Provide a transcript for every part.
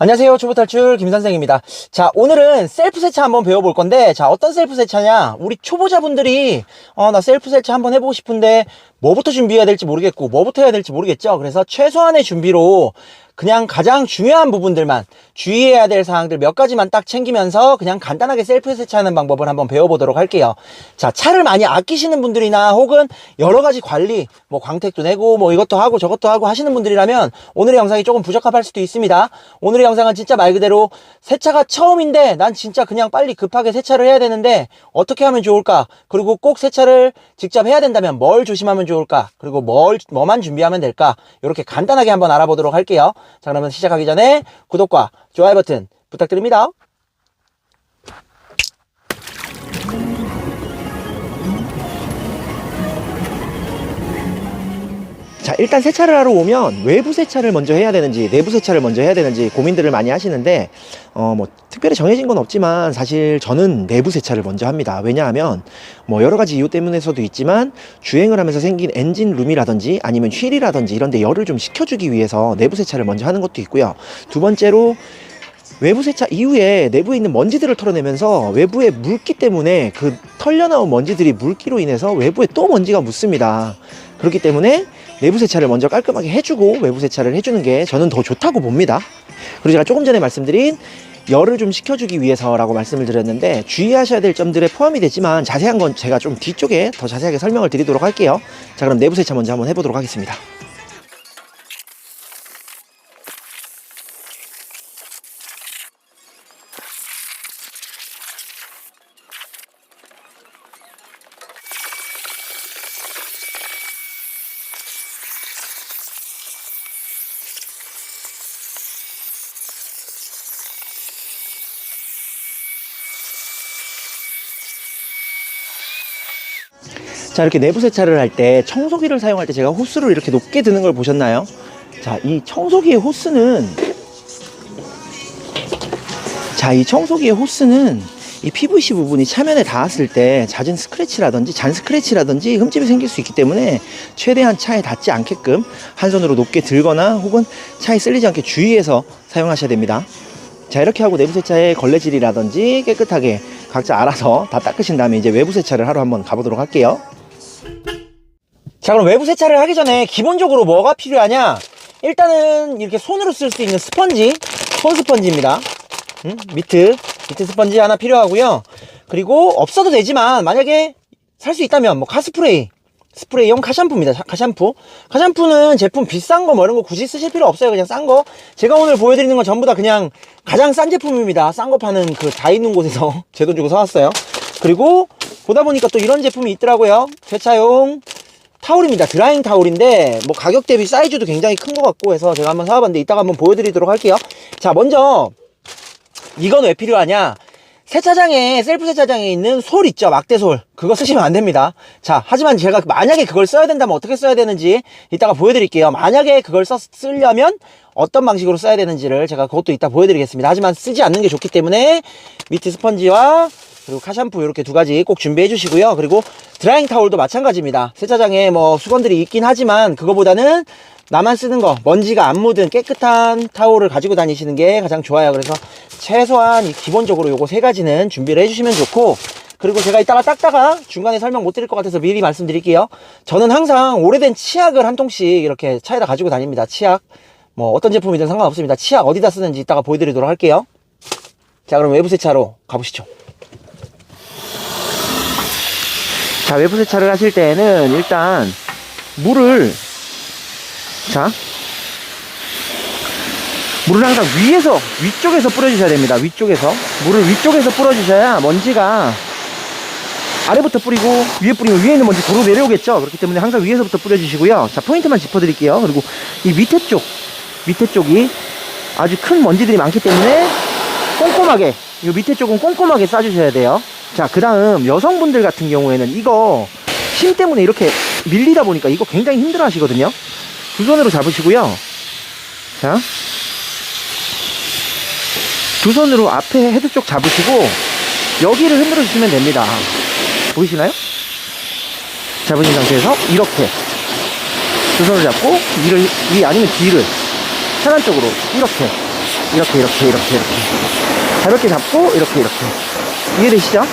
안녕하세요. 초보탈출 김선생입니다. 자, 오늘은 셀프 세차 한번 배워볼 건데, 자, 어떤 셀프 세차냐? 우리 초보자분들이 나 셀프 세차 한번 해보고 싶은데 뭐부터 준비해야 될지 모르겠고 뭐부터 해야 될지 모르겠죠. 그래서 최소한의 준비로 그냥 가장 중요한 부분들만, 주의해야 될 사항들 몇 가지만 딱 챙기면서 그냥 간단하게 셀프 세차하는 방법을 한번 배워보도록 할게요. 자, 차를 많이 아끼시는 분들이나 혹은 여러 가지 관리, 뭐 광택도 내고 뭐 이것도 하고 저것도 하고 하시는 분들이라면 오늘의 영상이 조금 부적합할 수도 있습니다. 오늘의 영상은 진짜 말 그대로 세차가 처음인데 난 진짜 그냥 빨리 급하게 세차를 해야 되는데 어떻게 하면 좋을까? 그리고 꼭 세차를 직접 해야 된다면 뭘 조심하면 좋을까? 그리고 뭐만 준비하면 될까? 이렇게 간단하게 한번 알아보도록 할게요. 자, 그러면 시작하기 전에 구독과 좋아요 버튼 부탁드립니다. 자, 일단 세차를 하러 오면 외부 세차를 먼저 해야 되는지 내부 세차를 먼저 해야 되는지 고민들을 많이 하시는데 뭐 특별히 정해진 건 없지만 사실 저는 내부 세차를 먼저 합니다. 왜냐하면 뭐 여러 가지 이유 때문에서도 있지만 주행을 하면서 생긴 엔진 룸이라든지 아니면 휠이라든지 이런 데 열을 좀 식혀주기 위해서 내부 세차를 먼저 하는 것도 있고요. 두 번째로 외부 세차 이후에 내부에 있는 먼지들을 털어내면서 외부의 물기 때문에 그 털려나온 먼지들이 물기로 인해서 외부에 또 먼지가 묻습니다. 그렇기 때문에 내부 세차를 먼저 깔끔하게 해주고 외부 세차를 해주는 게 저는 더 좋다고 봅니다. 그리고 제가 조금 전에 말씀드린 열을 좀 식혀주기 위해서라고 말씀을 드렸는데 주의하셔야 될 점들에 포함이 되지만 자세한 건 제가 좀 뒤쪽에 더 자세하게 설명을 드리도록 할게요. 자, 그럼 내부 세차 먼저 한번 해보도록 하겠습니다. 자, 이렇게 내부 세차를 할 때 청소기를 사용할 때 제가 호스를 이렇게 높게 드는 걸 보셨나요? 자, 이 청소기의 호스는 이 PVC 부분이 차면에 닿았을 때 잦은 스크래치라든지 잔 스크래치라든지 흠집이 생길 수 있기 때문에 최대한 차에 닿지 않게끔 한 손으로 높게 들거나 혹은 차에 쓸리지 않게 주의해서 사용하셔야 됩니다. 자, 이렇게 하고 내부 세차의 걸레질이라든지 깨끗하게 각자 알아서 다 닦으신 다음에 이제 외부 세차를 하러 한번 가보도록 할게요. 자, 그럼 외부 세차를 하기 전에 기본적으로 뭐가 필요하냐? 일단은 이렇게 손으로 쓸 수 있는 스펀지, 손 스펀지입니다. 미트 스펀지 하나 필요하고요. 그리고 없어도 되지만 만약에 살 수 있다면 뭐 스프레이용 카샴푸입니다. 카샴푸는 제품 비싼 거 뭐 이런 거 굳이 쓰실 필요 없어요. 그냥 싼 거. 제가 오늘 보여드리는 건 전부 다 그냥 가장 싼 제품입니다. 싼 거 파는 그 다 있는 곳에서 제 돈 주고 사왔어요. 그리고 보다 보니까 또 이런 제품이 있더라고요. 세차용 타올입니다. 드라잉 타올인데 뭐 가격 대비 사이즈도 굉장히 큰 것 같고 해서 제가 한번 사와봤는데 이따가 한번 보여드리도록 할게요. 자, 먼저 이건 왜 필요하냐? 세차장에, 셀프 세차장에 있는 솔 있죠? 막대솔. 그거 쓰시면 안 됩니다. 자, 하지만 제가 만약에 그걸 써야 된다면 어떻게 써야 되는지 이따가 보여드릴게요. 만약에 그걸 쓰려면 어떤 방식으로 써야 되는지를 제가 그것도 이따 보여드리겠습니다. 하지만 쓰지 않는 게 좋기 때문에 미트 스펀지와 그리고 카샴푸 이렇게 두 가지 꼭 준비해 주시고요. 그리고 드라잉 타올도 마찬가지입니다. 세차장에 뭐 수건들이 있긴 하지만 그거보다는 나만 쓰는 거, 먼지가 안 묻은 깨끗한 타올을 가지고 다니시는 게 가장 좋아요. 그래서 최소한 기본적으로 요거 세 가지는 준비를 해주시면 좋고, 그리고 제가 이따가 닦다가 중간에 설명 못 드릴 것 같아서 미리 말씀드릴게요. 저는 항상 오래된 치약을 한 통씩 이렇게 차에다 가지고 다닙니다. 치약, 뭐 어떤 제품이든 상관없습니다. 치약 어디다 쓰는지 이따가 보여드리도록 할게요. 자, 그럼 외부 세차로 가보시죠. 자, 외부 세차를 하실 때는 일단 물을 항상 위쪽에서 뿌려주셔야 됩니다. 물을 위쪽에서 뿌려주셔야 먼지가 아래부터 뿌리고 위에 뿌리면 위에 있는 먼지 도로 내려오겠죠. 그렇기 때문에 항상 위에서부터 뿌려주시고요. 자, 포인트만 짚어드릴게요. 그리고 이 밑에 쪽이 아주 큰 먼지들이 많기 때문에 꼼꼼하게, 이 밑에 쪽은 꼼꼼하게 싸주셔야 돼요. 자, 그 다음 여성분들 같은 경우에는 이거 힘 때문에 이렇게 밀리다 보니까 이거 굉장히 힘들어 하시거든요. 두 손으로 잡으시고요. 자, 두 손으로 앞에 헤드 쪽 잡으시고 여기를 흔들어 주시면 됩니다. 보이시나요? 잡으신 상태에서 이렇게 두 손을 잡고 위를, 위 아니면 뒤를 편한 쪽으로 이렇게 이렇게 가볍게 잡고 이렇게 이해되시죠?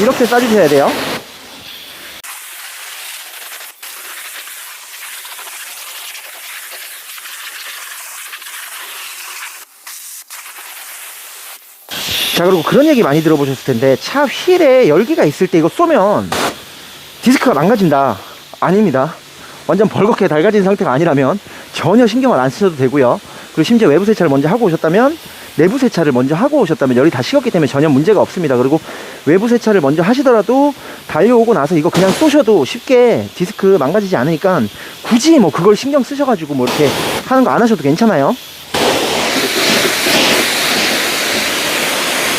이렇게 싸주셔야 돼요. 자, 그리고 그런 얘기 많이 들어보셨을 텐데, 차 휠에 열기가 있을 때 이거 쏘면 디스크가 망가진다. 아닙니다. 완전 벌겋게 낡아진 상태가 아니라면 전혀 신경을 안 쓰셔도 되고요. 그리고 심지어 외부 세차를 먼저 하고 오셨다면, 내부 세차를 먼저 하고 오셨다면 열이 다 식었기 때문에 전혀 문제가 없습니다. 그리고 외부 세차를 먼저 하시더라도 달려오고 나서 이거 그냥 쏘셔도 쉽게 디스크 망가지지 않으니까 굳이 뭐 그걸 신경 쓰셔가지고 뭐 이렇게 하는 거 안 하셔도 괜찮아요.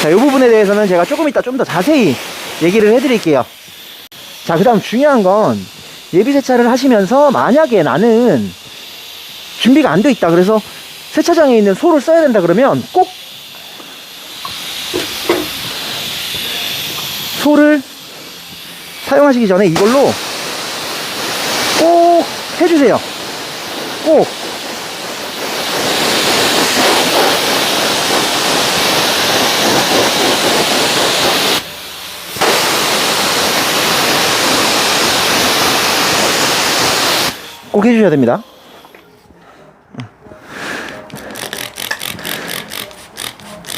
자, 이 부분에 대해서는 제가 조금 이따 좀 더 자세히 얘기를 해드릴게요. 자, 그 다음 중요한 건 예비 세차를 하시면서 만약에 나는 준비가 안 돼 있다, 그래서 세차장에 있는 소를 써야 된다 그러면 꼭 소를 사용하시기 전에 이걸로 꼭 해주세요. 꼭. 꼭 해주셔야 됩니다.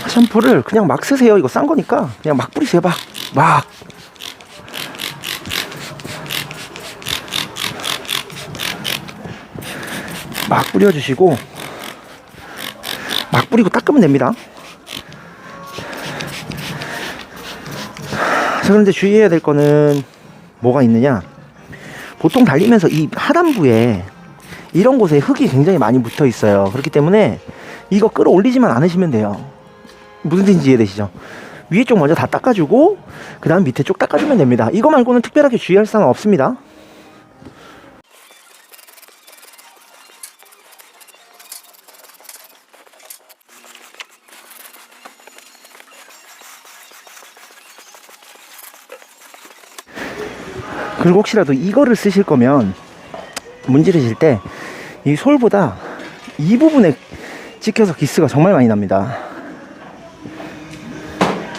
샴푸를 그냥 막 쓰세요. 이거 싼 거니까 그냥 막 뿌리세요. 막 뿌려주시고 막 뿌리고 닦으면 됩니다. 자, 그런데 주의해야 될 거는 뭐가 있느냐, 보통 달리면서 이 하단부에 이런 곳에 흙이 굉장히 많이 묻어 있어요. 그렇기 때문에 이거 끌어올리지만 않으시면 돼요. 무슨 뜻인지 이해되시죠? 위에 쪽 먼저 다 닦아주고 그 다음 밑에 쪽 닦아주면 됩니다. 이거 말고는 특별하게 주의할 사항은 없습니다. 그리고 혹시라도 이거를 쓰실 거면 문지르실 때 이 솔보다 이 부분에 찍혀서 기스가 정말 많이 납니다.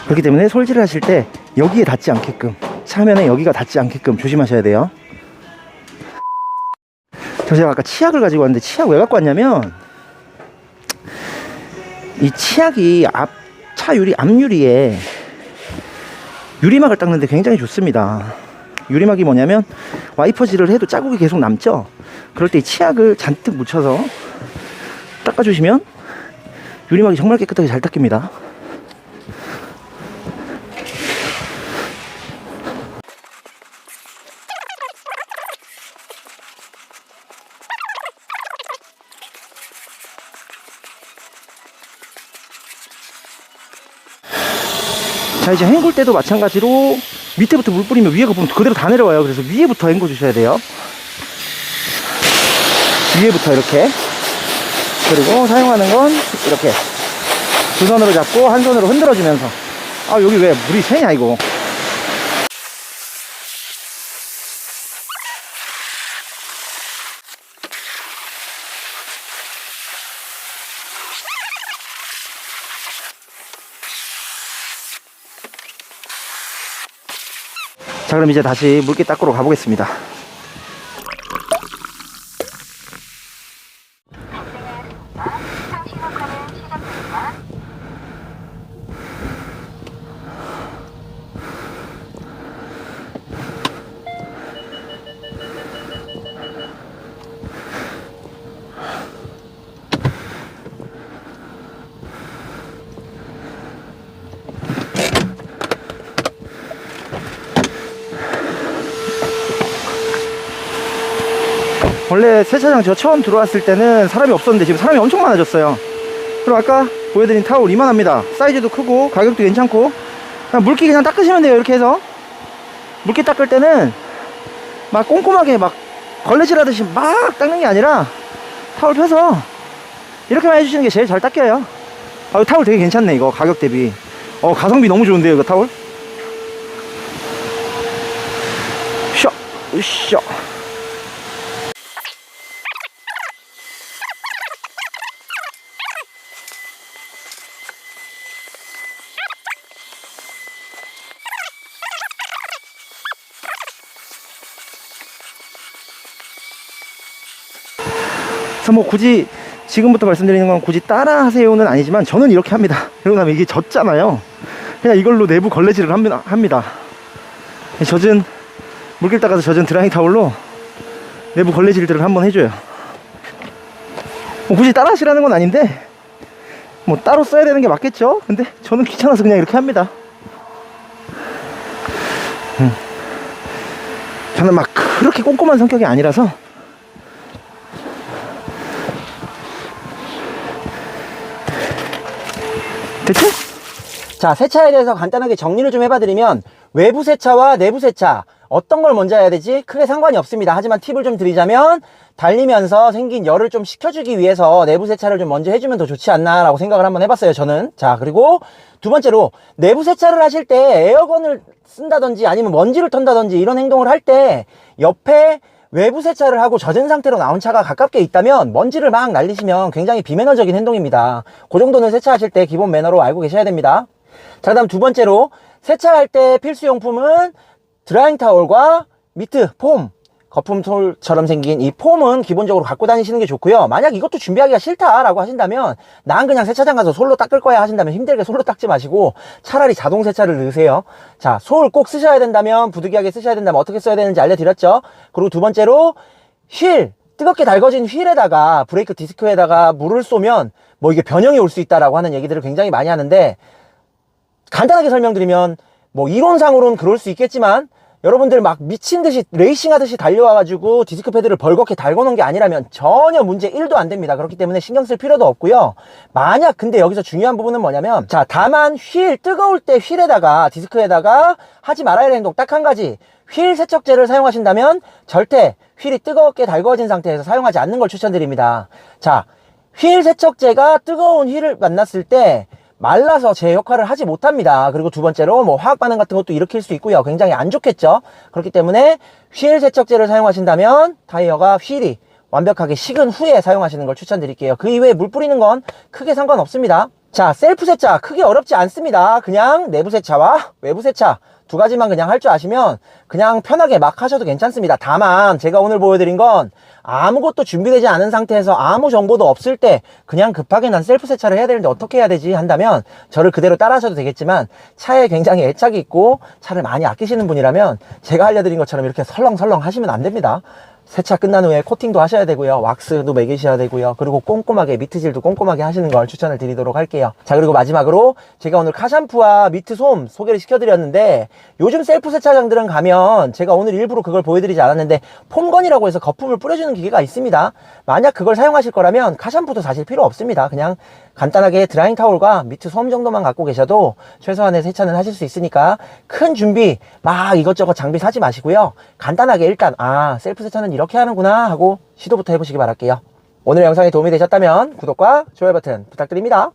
그렇기 때문에 솔질을 하실 때 여기에 닿지 않게끔, 차면에 여기가 닿지 않게끔 조심하셔야 돼요. 제가 아까 치약을 가지고 왔는데, 치약 왜 갖고 왔냐면 이 치약이 차 유리 앞유리에 유리막을 닦는데 굉장히 좋습니다. 유리막이 뭐냐면 와이퍼질을 해도 자국이 계속 남죠. 그럴 때 이 치약을 잔뜩 묻혀서 닦아주시면 유리막이 정말 깨끗하게 잘 닦입니다. 자, 이제 헹굴 때도 마찬가지로 밑에부터 물 뿌리면 위에가 보면 그대로 다 내려와요. 그래서 위에부터 헹궈 주셔야 돼요. 위에부터 이렇게. 그리고 사용하는 건 이렇게 두 손으로 잡고 한 손으로 흔들어 주면서. 아, 여기 왜 물이 새냐 이거. 자, 그럼 이제 다시 물기 닦으러 가보겠습니다. 원래 세차장 저 처음 들어왔을 때는 사람이 없었는데 지금 사람이 엄청 많아졌어요. 그리고 아까 보여드린 타올 이만합니다. 사이즈도 크고 가격도 괜찮고, 그냥 물기 그냥 닦으시면 돼요. 이렇게 해서 물기 닦을 때는 막 꼼꼼하게 막 걸레질 하듯이 막 닦는 게 아니라 타올 펴서 이렇게만 해주시는 게 제일 잘 닦여요. 아, 타올 되게 괜찮네. 이거 가격 대비 가성비 너무 좋은데요 이거 타올. 셔 으쌰. 뭐 굳이 지금부터 말씀드리는 건 굳이 따라 하세요는 아니지만 저는 이렇게 합니다. 그러고 나면 이게 젖잖아요. 그냥 이걸로 내부 걸레질을 합니다. 젖은 물길 닦아서 젖은 드라잉 타올로 내부 걸레질들을 한번 해줘요. 뭐 굳이 따라 하시라는 건 아닌데 뭐 따로 써야 되는 게 맞겠죠. 근데 저는 귀찮아서 그냥 이렇게 합니다. 저는 막 그렇게 꼼꼼한 성격이 아니라서. 됐죠? 자, 세차에 대해서 간단하게 정리를 좀 해봐드리면 외부 세차와 내부 세차 어떤 걸 먼저 해야 되지? 크게 상관이 없습니다. 하지만 팁을 좀 드리자면 달리면서 생긴 열을 좀 식혀주기 위해서 내부 세차를 좀 먼저 해주면 더 좋지 않나 라고 생각을 한번 해봤어요, 저는. 자, 그리고 두 번째로 내부 세차를 하실 때 에어건을 쓴다든지 아니면 먼지를 턴다든지 이런 행동을 할 때 옆에 외부 세차를 하고 젖은 상태로 나온 차가 가깝게 있다면 먼지를 막 날리시면 굉장히 비매너적인 행동입니다. 그 정도는 세차하실 때 기본 매너로 알고 계셔야 됩니다. 자, 그다음 두 번째로 세차할 때 필수용품은 드라잉 타올과 미트, 폼, 거품솔처럼 생긴 이 폼은 기본적으로 갖고 다니시는 게 좋고요. 만약 이것도 준비하기가 싫다라고 하신다면 난 그냥 세차장 가서 솔로 닦을 거야 하신다면 힘들게 솔로 닦지 마시고 차라리 자동 세차를 넣으세요. 자, 솔 꼭 쓰셔야 된다면 부득이하게 쓰셔야 된다면 어떻게 써야 되는지 알려드렸죠. 그리고 두 번째로 휠, 뜨겁게 달궈진 휠에다가 브레이크 디스크에다가 물을 쏘면 뭐 이게 변형이 올 수 있다라고 하는 얘기들을 굉장히 많이 하는데 간단하게 설명드리면 뭐 이론상으로는 그럴 수 있겠지만 여러분들 막 미친듯이 레이싱하듯이 달려와가지고 디스크 패드를 벌겋게 달궈놓은 게 아니라면 전혀 문제 1도 안 됩니다. 그렇기 때문에 신경 쓸 필요도 없고요. 만약 근데 여기서 중요한 부분은 뭐냐면 자, 다만 휠 뜨거울 때 휠에다가 디스크에다가 하지 말아야 할 행동 딱 한 가지, 휠 세척제를 사용하신다면 절대 휠이 뜨겁게 달궈진 상태에서 사용하지 않는 걸 추천드립니다. 자, 휠 세척제가 뜨거운 휠을 만났을 때 말라서 제 역할을 하지 못합니다. 그리고 두 번째로 뭐 화학 반응 같은 것도 일으킬 수 있고요. 굉장히 안 좋겠죠. 그렇기 때문에 휠 세척제를 사용하신다면 타이어가 휠이 완벽하게 식은 후에 사용하시는 걸 추천드릴게요. 그 이외에 물 뿌리는 건 크게 상관없습니다. 자, 셀프 세차 크게 어렵지 않습니다. 그냥 내부 세차와 외부 세차 두 가지만 그냥 할 줄 아시면 그냥 편하게 막 하셔도 괜찮습니다. 다만 제가 오늘 보여드린 건 아무것도 준비되지 않은 상태에서 아무 정보도 없을 때 그냥 급하게 난 셀프 세차를 해야 되는데 어떻게 해야 되지 한다면 저를 그대로 따라 하셔도 되겠지만 차에 굉장히 애착이 있고 차를 많이 아끼시는 분이라면 제가 알려드린 것처럼 이렇게 설렁설렁 하시면 안 됩니다. 세차 끝난 후에 코팅도 하셔야 되고요. 왁스도 매기셔야 되고요. 그리고 꼼꼼하게 미트질도 꼼꼼하게 하시는 걸 추천을 드리도록 할게요. 자, 그리고 마지막으로 제가 오늘 카샴푸와 미트 솜 소개를 시켜드렸는데 요즘 셀프 세차장들은 가면 제가 오늘 일부러 그걸 보여드리지 않았는데 폼건이라고 해서 거품을 뿌려주는 기계가 있습니다. 만약 그걸 사용하실 거라면 카샴푸도 사실 필요 없습니다. 그냥 간단하게 드라잉 타올과 미트 솜 정도만 갖고 계셔도 최소한의 세차는 하실 수 있으니까 큰 준비 막 이것저것 장비 사지 마시고요. 간단하게 일단 셀프 세차는 이렇게 하는구나 하고 시도부터 해보시기 바랄게요. 오늘 영상이 도움이 되셨다면 구독과 좋아요 버튼 부탁드립니다.